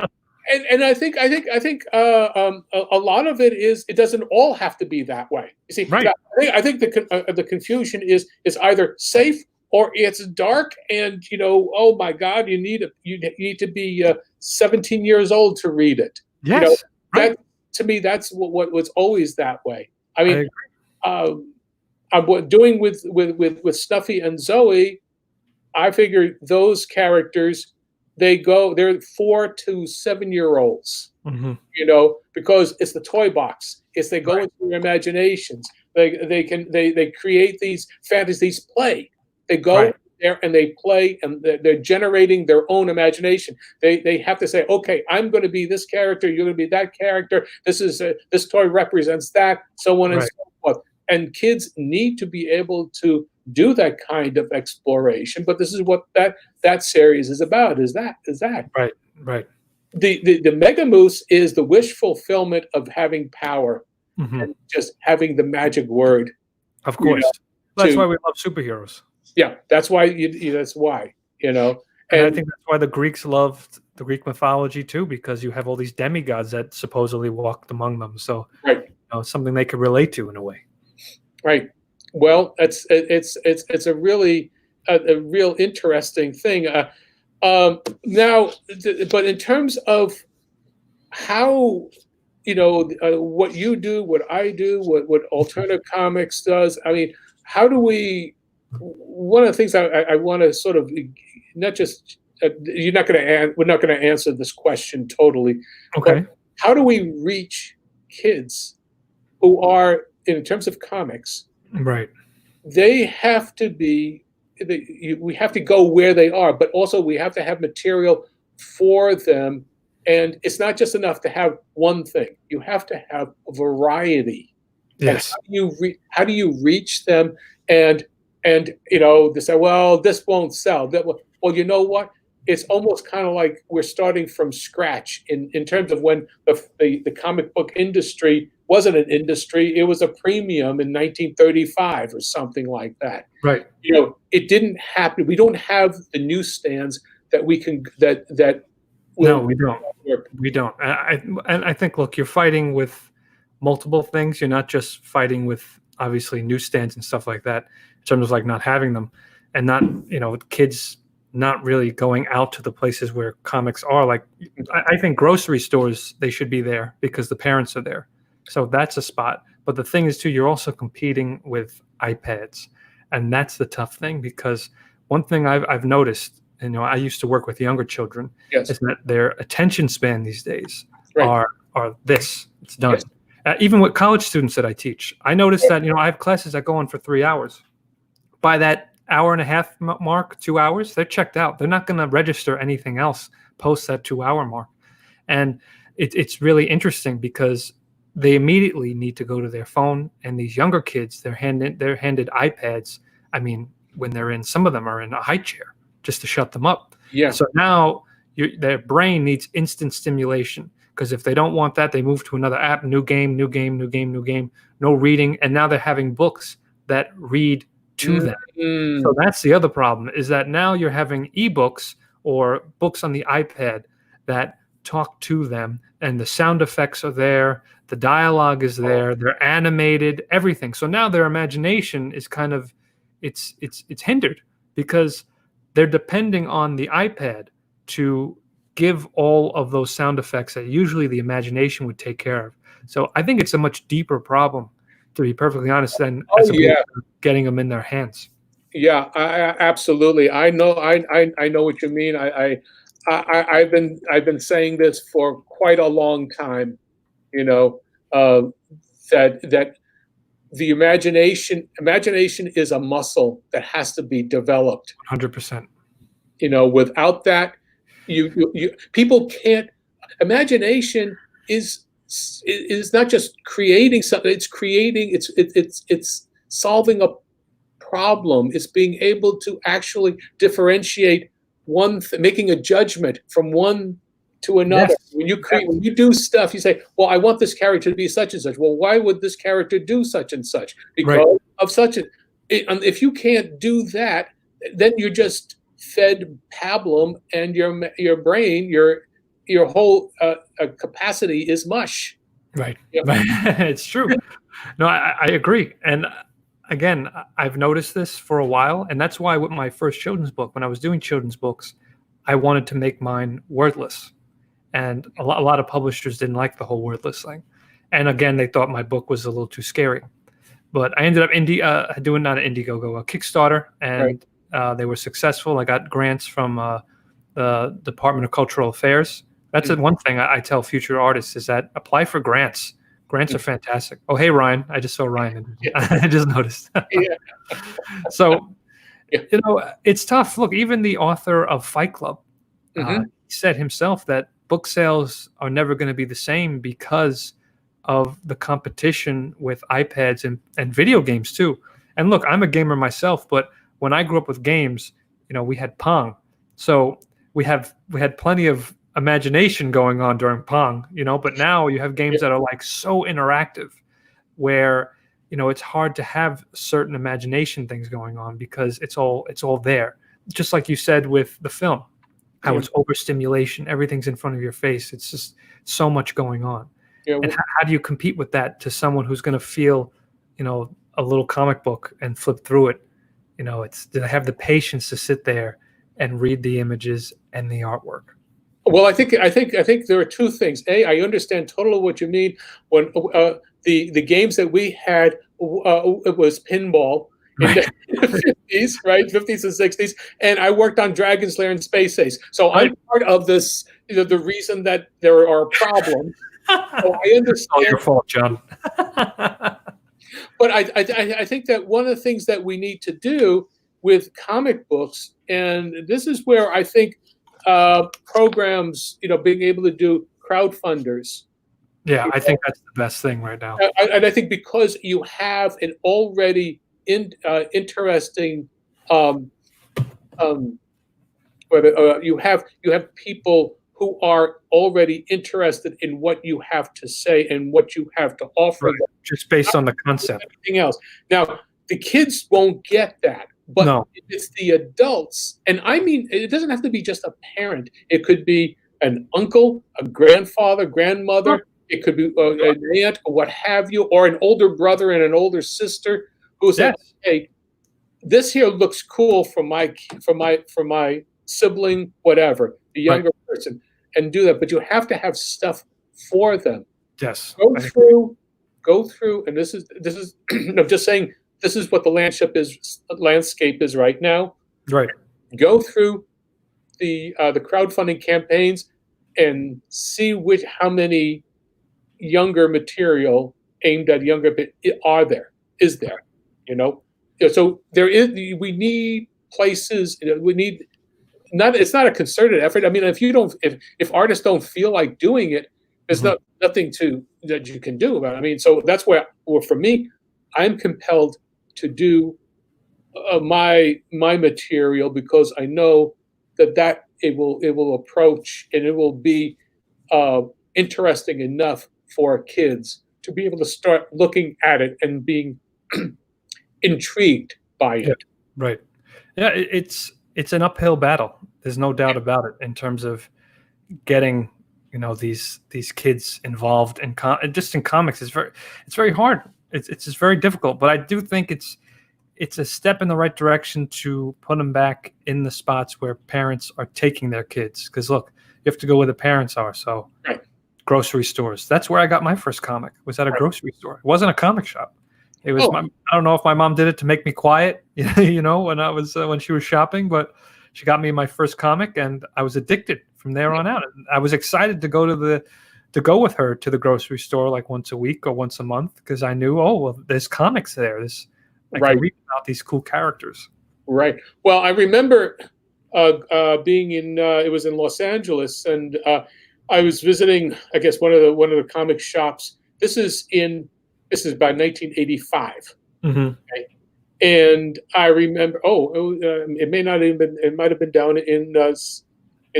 and I think a lot of it is, it doesn't all have to be that way. You see, Right. I think the confusion is either safe or it's dark, and oh my God, you need to be 17 years old to read it. You know Yes. Right. that to me, that's what's always that way. I I mean, agree. um, what doing with Snuffy and Zoey, I figure those characters, they're 4 to 7 year olds, Mhm. because it's the toy box. It's they go Right. into their imaginations. They create these fantasies, play. They go Right. there and they play, and they're generating their own imagination. They have to say, okay, I'm going to be this character. You're going to be that character. This toy represents that. So on and Right. so forth. And kids need to be able to do that kind of exploration. But this is what that series is about. Is that Right. Right. the Mega Moose is the wish fulfillment of having power Mhm. and just having the magic word. Of You course. know, That's to why we love superheroes. Yeah, that's why that's why And I and think that's why the Greeks loved the Greek mythology too, because you have all these demigods that supposedly walked among them. So, right, something they could relate to in a way. right. Well, it's a really a real interesting thing. Now, but in terms of how what you do, what I do, what Alternative Comics does. I mean, how do we? One of the things I want to sort of not just you're not going to we're not going to answer this question totally, but Okay. how do we reach kids who are, in terms of comics, Right. they have to be, we have to go where they are, but also we have to have material for them. And it's not just enough to have one thing. You have to have a variety. And Yes. how do you reach them? And they say, well, this won't sell. Well, you know what? It's almost kind of like we're starting from scratch in terms of when the comic book industry wasn't an industry. It was a premium in 1935 or something like that. Right. It didn't happen. We don't have the newsstands that we can that No, will we don't. work. We don't. I think, look, you're fighting with multiple things. You're not just fighting with obviously newsstands and stuff like that, in terms of like not having them, and not, kids not really going out to the places where comics are. Like, I think grocery stores, they should be there because the parents are there. So that's a spot. But the thing is too, you're also competing with iPads, and that's the tough thing, because one thing I've noticed, I used to work with younger children, Yes. is that their attention span these days Right. are this. It's done. Yes. Even with college students that I teach, I noticed that I have classes that go on for 3 hours. By that hour and a half mark, 2 hours, they're checked out. They're not going to register anything else post that 2 hour mark. And it's really interesting because they immediately need to go to their phone. And these younger kids, they're handed iPads. I mean, when they're in, some of them are in a high chair just to shut them up. Yeah. So now their brain needs instant stimulation, because if they don't want that, they move to another app, new game, no reading. And now they're having books that read to them. So that's the other problem, is that now you're having ebooks or books on the iPad that talk to them, and the sound effects are there, the dialogue is there, they're animated, everything. So now their imagination is kind of, it's hindered, because they're depending on the iPad to give all of those sound effects that usually the imagination would take care of. So I think it's a much deeper problem, to be perfectly honest, than as opposed to getting them in their hands. Yeah, absolutely. I know what you mean. I've been saying this for quite a long time. That the imagination is a muscle that has to be developed. 100%. Without that, people can't. Imagination is not just creating something. It's solving a problem. It's being able to actually differentiate making a judgment from one to another. Yes. When you do stuff, you say, well, I want this character to be such and such. Well, why would this character do such and such? Because of such a. If you can't do that, then you're just fed pablum, and your brain, your whole capacity is mush. Right. Yep. It's true. No, I agree. And again, I've noticed this for a while, and that's why with my first children's book, when I was doing children's books, I wanted to make mine wordless. And a lot of publishers didn't like the whole wordless thing. And again, they thought my book was a little too scary. But I ended up doing not an Indiegogo, a Kickstarter, and they were successful. I got grants from the Department of Cultural Affairs. That's one thing I tell future artists, is that apply for grants. Grants are fantastic. Oh, hey, Ryan. I just saw Ryan. I just noticed. So, it's tough. Look, even the author of Fight Club said himself that book sales are never going to be the same because of the competition with iPads and video games too. And look, I'm a gamer myself, but when I grew up with games, we had Pong. So we had plenty of imagination going on during Pong, but now you have games that are like so interactive, where it's hard to have certain imagination things going on because it's all there. Just like you said with the film, how it's overstimulation, everything's in front of your face. It's just so much going on. And how do you compete with that to someone who's going to feel, a little comic book and flip through it? Do they have the patience to sit there and read the images and the artwork? Well, I think there are two things. I understand totally what you mean. When the games that we had, it was pinball, in Right. the 50s, right? 50s and 60s. And I worked on Dragon's Lair and Space Ace. So Right. I'm part of this, the reason that there are problems. So I It's all understand. your fault, John. But I think that one of the things that we need to do with comic books, and this is where I think programs, being able to do crowdfunders. Yeah, I think that's the best thing right now. And I think because you have an already interesting, um, um, you have people who are already interested in what you have to say and what you have to offer Right. them. Just based on the concept. Everything else. Now, the kids won't get that, but No. it's the adults, and I mean, it doesn't have to be just a parent. It could be an uncle, a grandfather, grandmother. It could be an aunt, or what have you, or an older brother and an older sister who's like, Yes. "Hey, this here looks cool for my sibling, whatever, the Right. younger person," and do that. But you have to have stuff for them. Yes. Go I think- through, and this is I'm just saying this is what the landscape is right now. Right. Go through the crowdfunding campaigns and see how many younger material aimed at younger is there, so there is. We need places. We need not. It's not a concerted effort. I mean, if artists don't feel like doing it, there's nothing that you can do about it. I mean, so that's where, for me, I'm compelled to do my material because I know that it will approach and it will be interesting enough for kids to be able to start looking at it and being intrigued by it. Yeah. Right. Yeah, it's an uphill battle. There's no doubt about it in terms of getting these kids involved in just in comics. It's very hard. It's just very difficult. But I do think it's a step in the right direction to put them back in the spots where parents are taking their kids. Because look, you have to go where the parents are. So Right. grocery stores. That's where I got my first comic. Was at a grocery store. It wasn't a comic shop. It was I don't know if my mom did it to make me quiet, when she was shopping, but she got me my first comic, and I was addicted from there on out. And I was excited to go with her to the grocery store like once a week or once a month because I knew, there's comics there. I can read about these cool characters. Right. Well, I remember being in it was in Los Angeles, and I was visiting, I guess, one of the comic shops. This is by 1985. Mm-hmm. Okay? And I remember, it may not even been, it might have been down in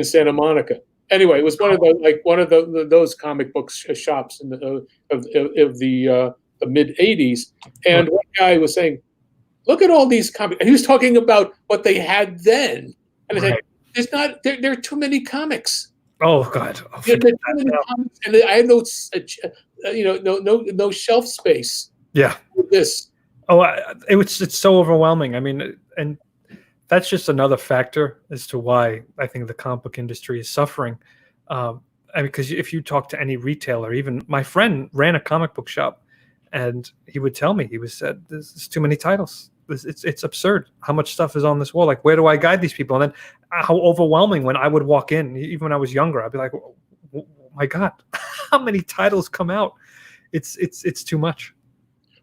Santa Monica. Anyway, it was one of those comic book shops in the mid 80s. And one guy was saying, "Look at all these comics." And he was talking about what they had then. And I said, there are too many comics. Oh God! There are too many comics, and I had no shelf space. Yeah. With this. It's so overwhelming. I mean, and that's just another factor as to why I think the comic book industry is suffering. Because if you talk to any retailer, even my friend ran a comic book shop, and he would tell me, said, "There's too many titles. It's absurd how much stuff is on this wall. Like, where do I guide these people?" And then how overwhelming when I would walk in, even when I was younger, I'd be like, "Oh my God, how many titles come out? It's too much."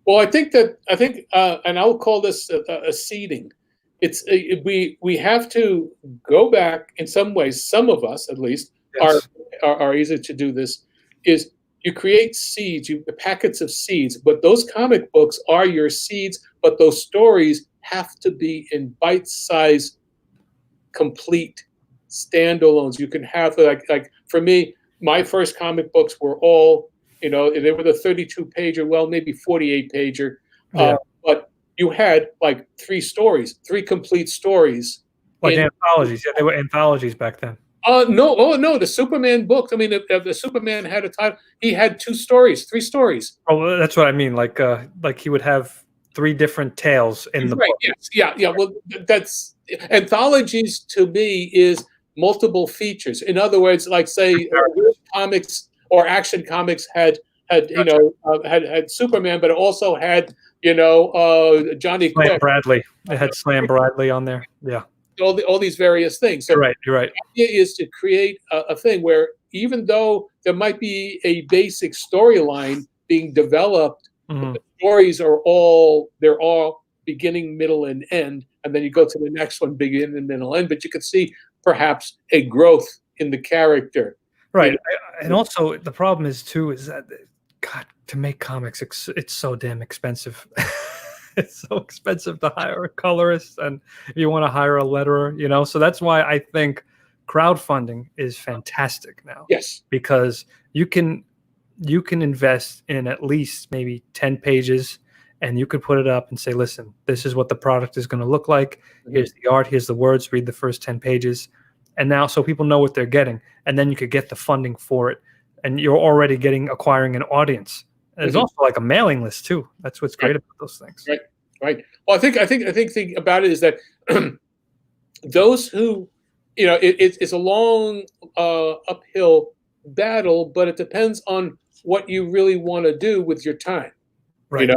Well, I think, and I'll call this a seeding. It's we have to go back in some ways. Some of us, at least, are easy to do this. Is you create seeds, packets of seeds, but those comic books are your seeds. But those stories have to be in bite-sized, complete standalones. You can have like for me, my first comic books were all. They were the 32-pager, well, maybe 48-pager. But you had like three complete stories. Like anthologies. Yeah, they were anthologies back then. No, the Superman book. I mean, if the Superman had a title, he had three stories. Oh, that's what I mean. Like he would have three different tales in the book. Yes, yeah. Well, that's anthologies to me is multiple features. In other words, like say comics or Action Comics had had Gotcha. had Superman, but it also had Johnny Slam Quick, Bradley. It had Slam Bradley on there. Yeah, all these various things. you're So right. You're right. the idea is to create a thing where even though there might be a basic storyline being developed, but Mhm. the stories are all beginning, middle, and end, and then you go to the next one, begin and middle, end. But you could see perhaps a growth in the character. You Right. know, And also the problem is too is that God, to make comics, it's so damn expensive. It's so expensive to hire a colorist, and if you want to hire a letterer, so that's why I think crowdfunding is fantastic now, yes. because you can invest in at least maybe 10 pages, and you could put it up and say, listen, this is what the product is going to look like. Here's the art, here's the words, read the first 10 pages. And now, so people know what they're getting, and then you could get the funding for it, and you're already acquiring an audience. And there's also like a mailing list too. That's what's great about those things. Right. Right. Well, I think thing about it is that those who, it's a long uphill battle, but it depends on what you really want to do with your time. You Right.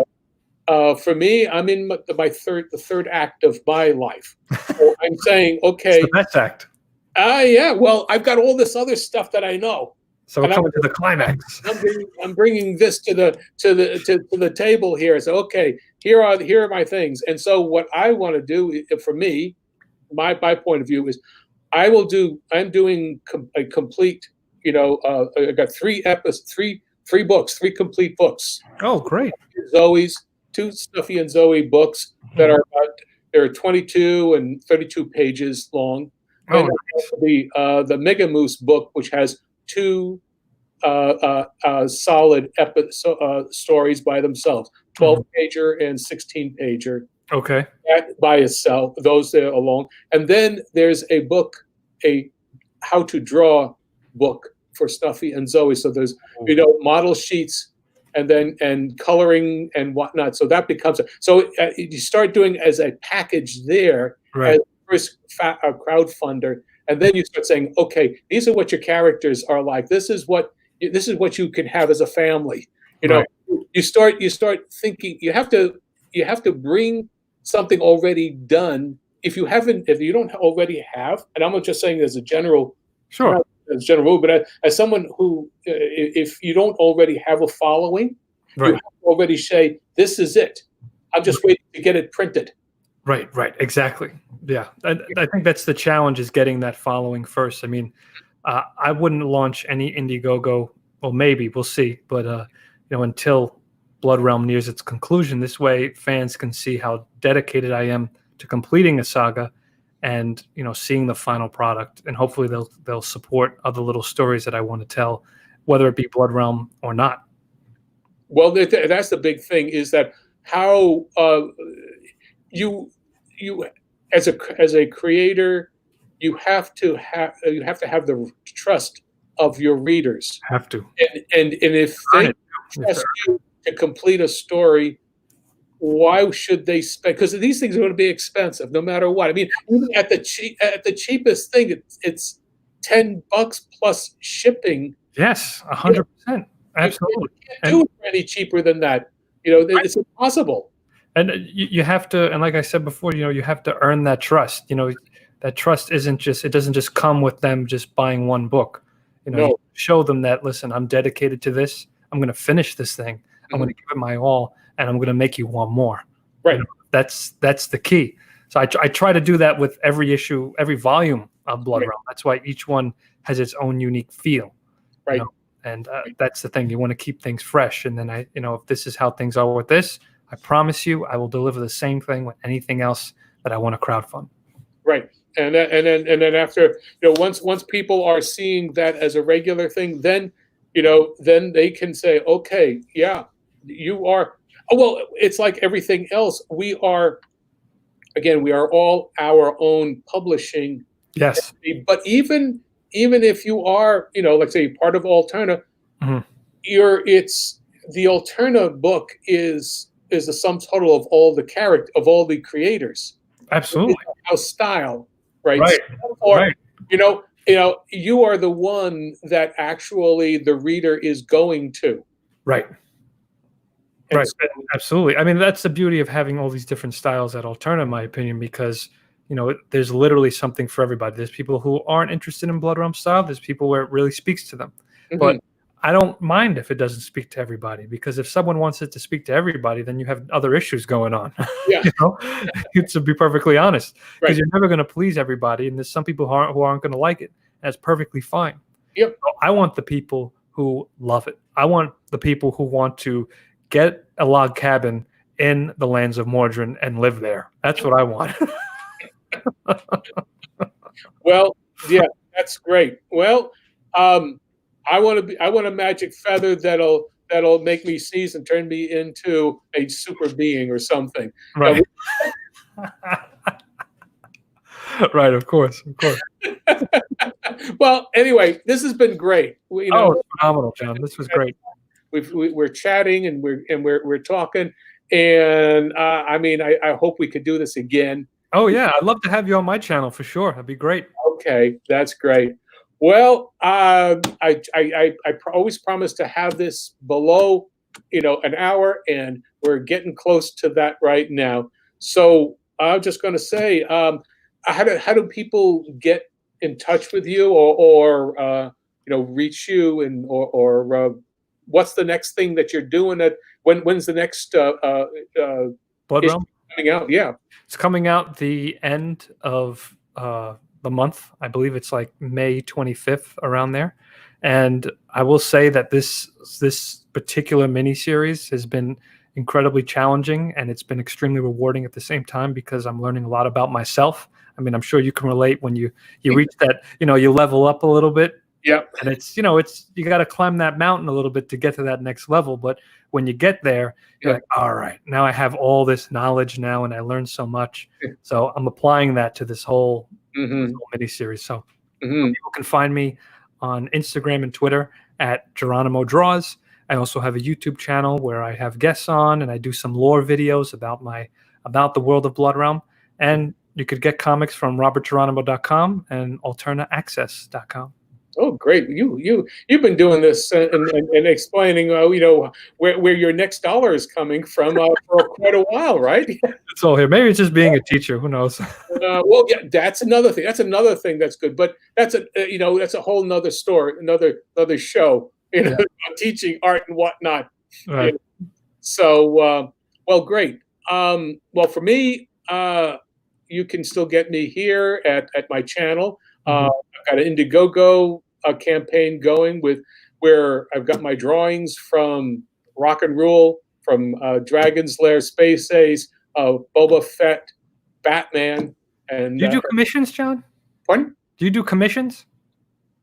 know, for me, I'm in the third act of my life. So I'm saying, It's the okay, best act. yeah, well, I've got all this other stuff that I know. So we're And coming to the climax. I'm bringing this to the table here. So okay, here are my things. And so what I want to do for me, my point of view is, I'm doing a complete. I got three books, three complete books. Oh, great. Zoey's two Snuffy and Zoey books that are they're 22 and 32 pages long. Oh, And the Mega Moose book, which has two solid stories by themselves, 12-pager and 16-pager. okay. That by itself, those there alone. And then there's a book, a how to draw book for Snuffy and Zoey. So there's model sheets and coloring and whatnot. So that becomes you start doing as a package there Right. as first crowdfunder, and then you start saying, okay, these are what your characters are like. This is what you can have as a family. Right. You start thinking you have to bring something already done. If you don't already have, and I'm not just saying as a general, Sure. as general rule, but as someone who, if you don't already have a following, you Right. have to already say, this is it. I'm just waiting to get it printed. Right. Exactly. Yeah. I think that's the challenge, is getting that following first. I mean, I wouldn't launch any Indiegogo. Well, maybe we'll see, but until Blood Realm nears its conclusion, this way fans can see how dedicated I am to completing a saga, and seeing the final product, and hopefully they'll support other little stories that I want to tell, whether it be Blood Realm or not. Well, that's the big thing, is that how you as a creator, you have to have the trust of your readers, Have to and if earn they it. trust you to complete a story, why should they spend? Because these things are going to be expensive, no matter what. I mean, even at the cheapest thing, it's $10 plus shipping. Yes, 100%. Absolutely. You can't do it for any cheaper than that. It's impossible. And you have to, and like I said before, you have to earn that trust. That trust it doesn't just come with them just buying one book. No. You show them that, listen, I'm dedicated to this. I'm going to finish this thing. I'm going to give it my all, and I'm going to make you want more. Right. That's the key. So I try to do that with every issue, every volume of Blood Realm. That's why each one has its own unique feel. Right. And that's the thing. You want to keep things fresh. And then if this is how things are with this, I promise you, I will deliver the same thing with anything else that I want to crowdfund. Right. And then after, once people are seeing that as a regular thing, then they can say, okay, yeah, you are. Oh, well, it's like everything else. We are all our own publishing. Yes. But even if you are, let's say part of Alterna, the Alterna book is the sum total of all the creators. Absolutely. House style, right? Right. Or Right. you are the one that actually the reader is going to. Right. And Right. so, Absolutely. I mean, that's the beauty of having all these different styles at Alterna, in my opinion, because there's literally something for everybody. There's people who aren't interested in Blood Realm style. There's people where it really speaks to them. But mhm, I don't mind if it doesn't speak to everybody, because if someone wants it to speak to everybody, then you have other issues going on. yeah, you know, to be perfectly honest, because right. you're never going to please everybody, and there's some people who aren't going to like it. That's perfectly fine. Yep. I want the people who love it. I want the people who want to get a log cabin in the lands of Mordrin and live there. That's what I want. Well, yeah, that's great. Well, I want a magic feather that'll make me sneeze and turn me into a super being or something. Uh, Right. Right. Of course. Of course. well, anyway, this has been great. Oh, it's phenomenal, John. This was great. We're chatting and we're talking, and I mean, I hope we could do this again. Oh yeah, I'd love to have you on my channel for sure. That'd be great. Okay, that's great. Well, always promise to have this below, an hour, and we're getting close to that right now. So I'm just going to say, how do people get in touch with you, or reach you, and or what's the next thing that you're doing? When's the next Blood issue Realm. coming out? Yeah. It's coming out the end of the month. I believe it's like May 25th, around there. And I will say that this particular miniseries has been incredibly challenging, and it's been extremely rewarding at the same time, because I'm learning a lot about myself. I mean, I'm sure you can relate when you reach that, you level up a little bit. Yeah. And it's you got to climb that mountain a little bit to get to that next level. But when you get there, you're like, all right, now I have all this knowledge now, and I learned so much. So I'm applying that to this whole mini series. So people can find me on Instagram and Twitter at Geronimo Draws. I also have a YouTube channel where I have guests on, and I do some lore videos about the world of Blood Realm. And you could get comics from robertgeronimo.com and alternaaccess.com. Oh, great! You've been doing this and explaining, where your next dollar is coming from for quite a while, right? It's all here. Maybe it's just being a teacher. Who knows? Well, yeah, that's another thing. That's another thing that's good. But that's that's a whole nother story, another show. Yeah. Teaching art and whatnot. Right. So, well, great. Well, for me, you can still get me here at my channel. I've got an Indiegogo campaign going where I've got my drawings from Rock and Rule, from Dragon's Lair, Space Ace, Boba Fett, Batman, and Do you do commissions, John? pardon? Do you do commissions?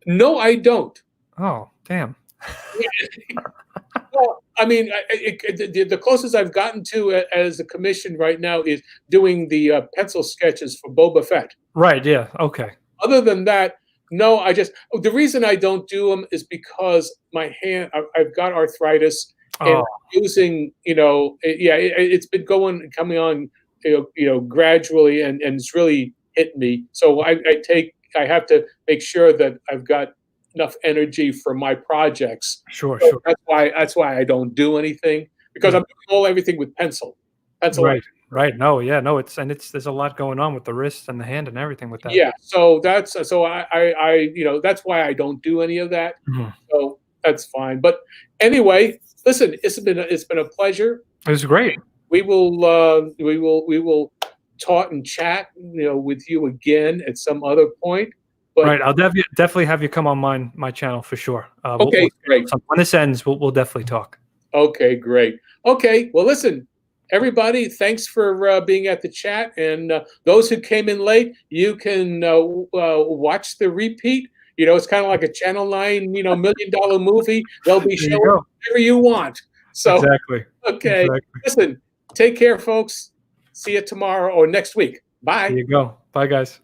No, I don't. Oh, damn. Well, I mean, the closest I've gotten to as a commission right now is doing the pencil sketches for Boba Fett. Right. Yeah. Okay. Other than that, no. The reason I don't do them is because my hand, I've got arthritis, and Oh, using, it's been coming on, gradually, and it's really hit me. So I have to make sure that I've got enough energy for my projects. sure. So Sure. that's why I don't do anything, because I'm doing everything with pencil. Right. Right. No. Yeah. No. There's a lot going on with the wrist and the hand and everything with that. Yeah, so that's that's why I don't do any of that. Mhm. So that's fine. But anyway, listen, it's been a pleasure. It was great. We will talk and chat, with you again at some other point. But Right. I'll definitely have you come on my channel for sure. okay, great. When this ends, we'll definitely talk. Okay, great. Okay, well, listen, everybody, thanks for being at the chat, and those who came in late, you can watch the repeat. It's kind of like a Channel 9, $1 million movie. They'll be There you showing go. whatever you want. So, Exactly. okay, Exactly. listen, take care, folks. See you tomorrow or next week. Bye. There you go. Bye, guys.